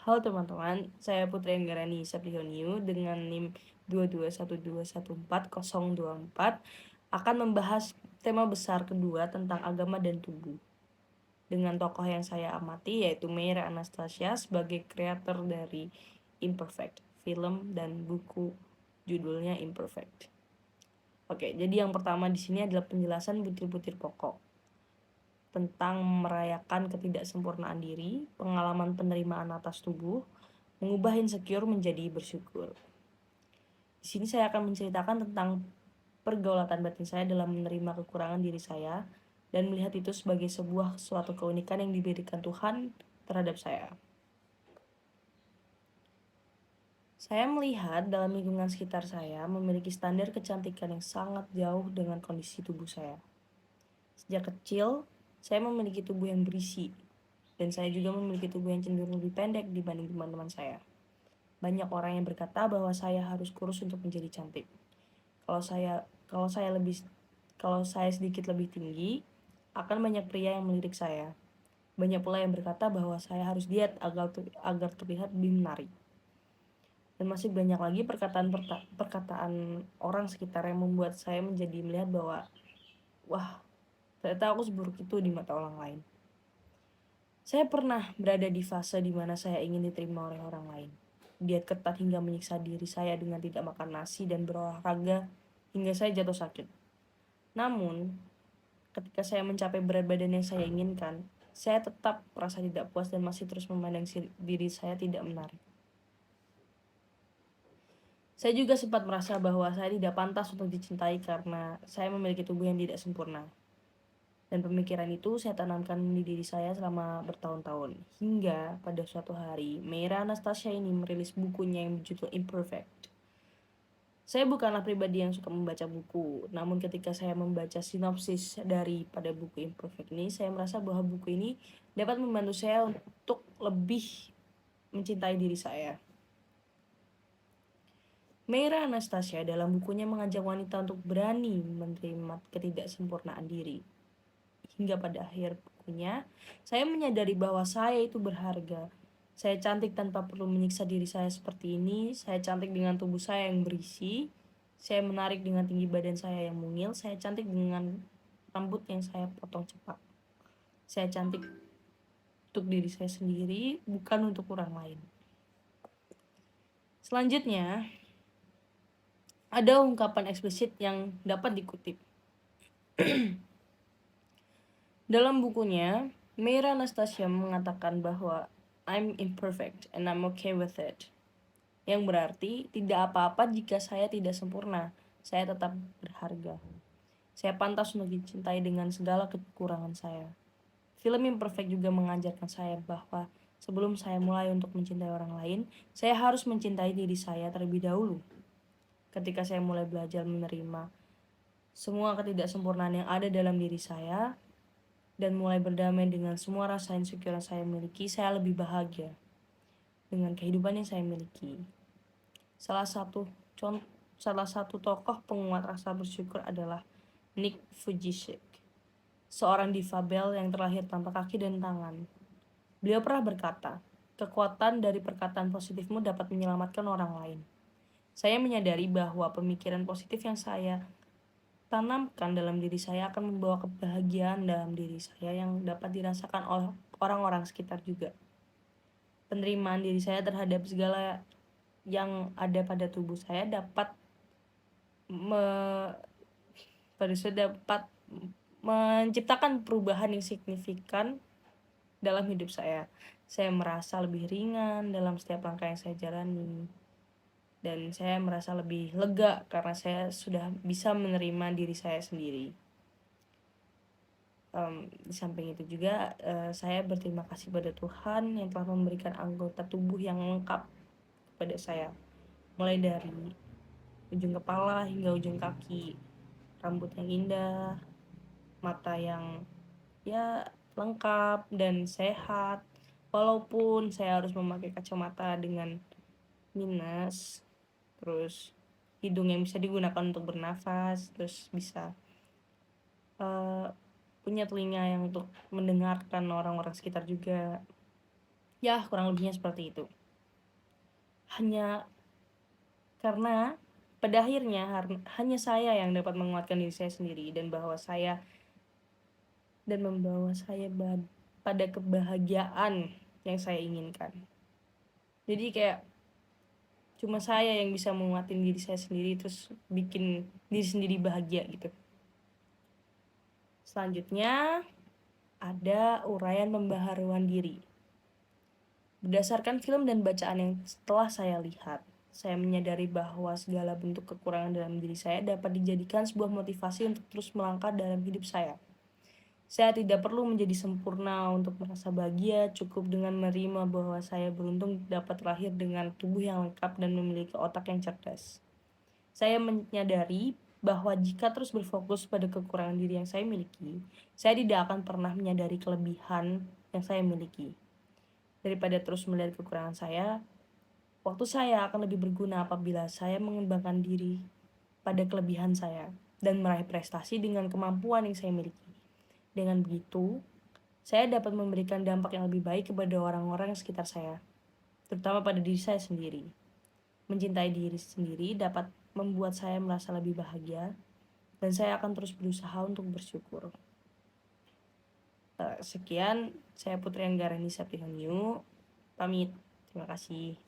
Halo teman-teman, saya Putri Anggarani Saprioniu dengan NIM 221214024 akan membahas tema besar kedua tentang agama dan tubuh dengan tokoh yang saya amati yaitu Meira Anastasia sebagai kreator dari Imperfect, film dan buku judulnya Imperfect. Oke, jadi yang pertama di sini adalah penjelasan butir-butir pokok tentang merayakan ketidaksempurnaan diri, pengalaman penerimaan atas tubuh, mengubah insecure menjadi bersyukur. Di sini saya akan menceritakan tentang pergaulatan batin saya dalam menerima kekurangan diri saya dan melihat itu sebagai sebuah suatu keunikan yang diberikan Tuhan terhadap saya. Saya melihat dalam lingkungan sekitar saya memiliki standar kecantikan yang sangat jauh dengan kondisi tubuh saya. Sejak kecil, saya memiliki tubuh yang berisi, dan saya juga memiliki tubuh yang cenderung lebih pendek dibanding teman-teman saya. Banyak orang yang berkata bahwa saya harus kurus untuk menjadi cantik. Kalau saya sedikit lebih tinggi, akan banyak pria yang melirik saya. Banyak pula yang berkata bahwa saya harus diet agar terlihat lebih menarik. Dan masih banyak lagi perkataan orang sekitar yang membuat saya menjadi melihat bahwa wah, ternyata aku seburuk itu di mata orang lain. Saya pernah berada di fase di mana saya ingin diterima oleh orang lain. Diet ketat hingga menyiksa diri saya dengan tidak makan nasi dan berolahraga hingga saya jatuh sakit. Namun, ketika saya mencapai berat badan yang saya inginkan, saya tetap merasa tidak puas dan masih terus memandang diri saya tidak menarik. Saya juga sempat merasa bahwa saya tidak pantas untuk dicintai karena saya memiliki tubuh yang tidak sempurna. Dan pemikiran itu saya tanamkan di diri saya selama bertahun-tahun. Hingga pada suatu hari, Meira Anastasia ini merilis bukunya yang berjudul Imperfect. Saya bukanlah pribadi yang suka membaca buku, namun ketika saya membaca sinopsis daripada buku Imperfect ini, saya merasa bahwa buku ini dapat membantu saya untuk lebih mencintai diri saya. Meira Anastasia dalam bukunya mengajak wanita untuk berani menerima ketidaksempurnaan diri. Hingga pada akhir bukunya, saya menyadari bahwa saya itu berharga. Saya cantik tanpa perlu menyiksa diri saya seperti ini. Saya cantik dengan tubuh saya yang berisi. Saya menarik dengan tinggi badan saya yang mungil. Saya cantik dengan rambut yang saya potong cepat. Saya cantik untuk diri saya sendiri, bukan untuk orang lain. Selanjutnya, ada ungkapan eksplisit yang dapat dikutip. Dalam bukunya, Meira Anastasia mengatakan bahwa I'm imperfect and I'm okay with it. Yang berarti tidak apa-apa jika saya tidak sempurna. Saya tetap berharga. Saya pantas untuk dicintai dengan segala kekurangan saya. Film Imperfect juga mengajarkan saya bahwa sebelum saya mulai untuk mencintai orang lain, saya harus mencintai diri saya terlebih dahulu. Ketika saya mulai belajar menerima semua ketidaksempurnaan yang ada dalam diri saya dan mulai berdamai dengan semua rasa insecure yang saya miliki, saya lebih bahagia dengan kehidupan yang saya miliki. Salah satu tokoh penguat rasa bersyukur adalah Nick Vujicic, seorang difabel yang terlahir tanpa kaki dan tangan. Beliau pernah berkata, kekuatan dari perkataan positifmu dapat menyelamatkan orang lain. Saya menyadari bahwa pemikiran positif yang saya tanamkan dalam diri saya akan membawa kebahagiaan dalam diri saya yang dapat dirasakan oleh orang-orang sekitar juga. Penerimaan diri saya terhadap segala yang ada pada tubuh saya dapat menciptakan perubahan yang signifikan dalam hidup saya. Saya merasa lebih ringan dalam setiap langkah yang saya jalani. Dan saya merasa lebih lega karena saya sudah bisa menerima diri saya sendiri. Di samping itu juga saya berterima kasih pada Tuhan yang telah memberikan anggota tubuh yang lengkap kepada saya. Mulai dari ujung kepala hingga ujung kaki, rambut yang indah, mata yang ya lengkap dan sehat, walaupun saya harus memakai kacamata dengan minus, terus hidung yang bisa digunakan untuk bernafas, terus bisa punya telinga yang untuk mendengarkan orang-orang sekitar juga. Ya, kurang lebihnya seperti itu. Hanya karena pada akhirnya hanya saya yang dapat menguatkan diri saya sendiri dan membawa saya pada kebahagiaan yang saya inginkan. Jadi kayak cuma saya yang bisa menguatin diri saya sendiri terus bikin diri sendiri bahagia gitu. Selanjutnya ada uraian pembaharuan diri. Berdasarkan film dan bacaan yang setelah saya lihat, saya menyadari bahwa segala bentuk kekurangan dalam diri saya dapat dijadikan sebuah motivasi untuk terus melangkah dalam hidup saya. Saya tidak perlu menjadi sempurna untuk merasa bahagia, cukup dengan menerima bahwa saya beruntung dapat lahir dengan tubuh yang lengkap dan memiliki otak yang cerdas. Saya menyadari bahwa jika terus berfokus pada kekurangan diri yang saya miliki, saya tidak akan pernah menyadari kelebihan yang saya miliki. Daripada terus melihat kekurangan saya, waktu saya akan lebih berguna apabila saya mengembangkan diri pada kelebihan saya dan meraih prestasi dengan kemampuan yang saya miliki. Dengan begitu, saya dapat memberikan dampak yang lebih baik kepada orang-orang sekitar saya, terutama pada diri saya sendiri. Mencintai diri sendiri dapat membuat saya merasa lebih bahagia, dan saya akan terus berusaha untuk bersyukur. Sekian, saya Putri Anggarani Septihanyu, pamit. Terima kasih.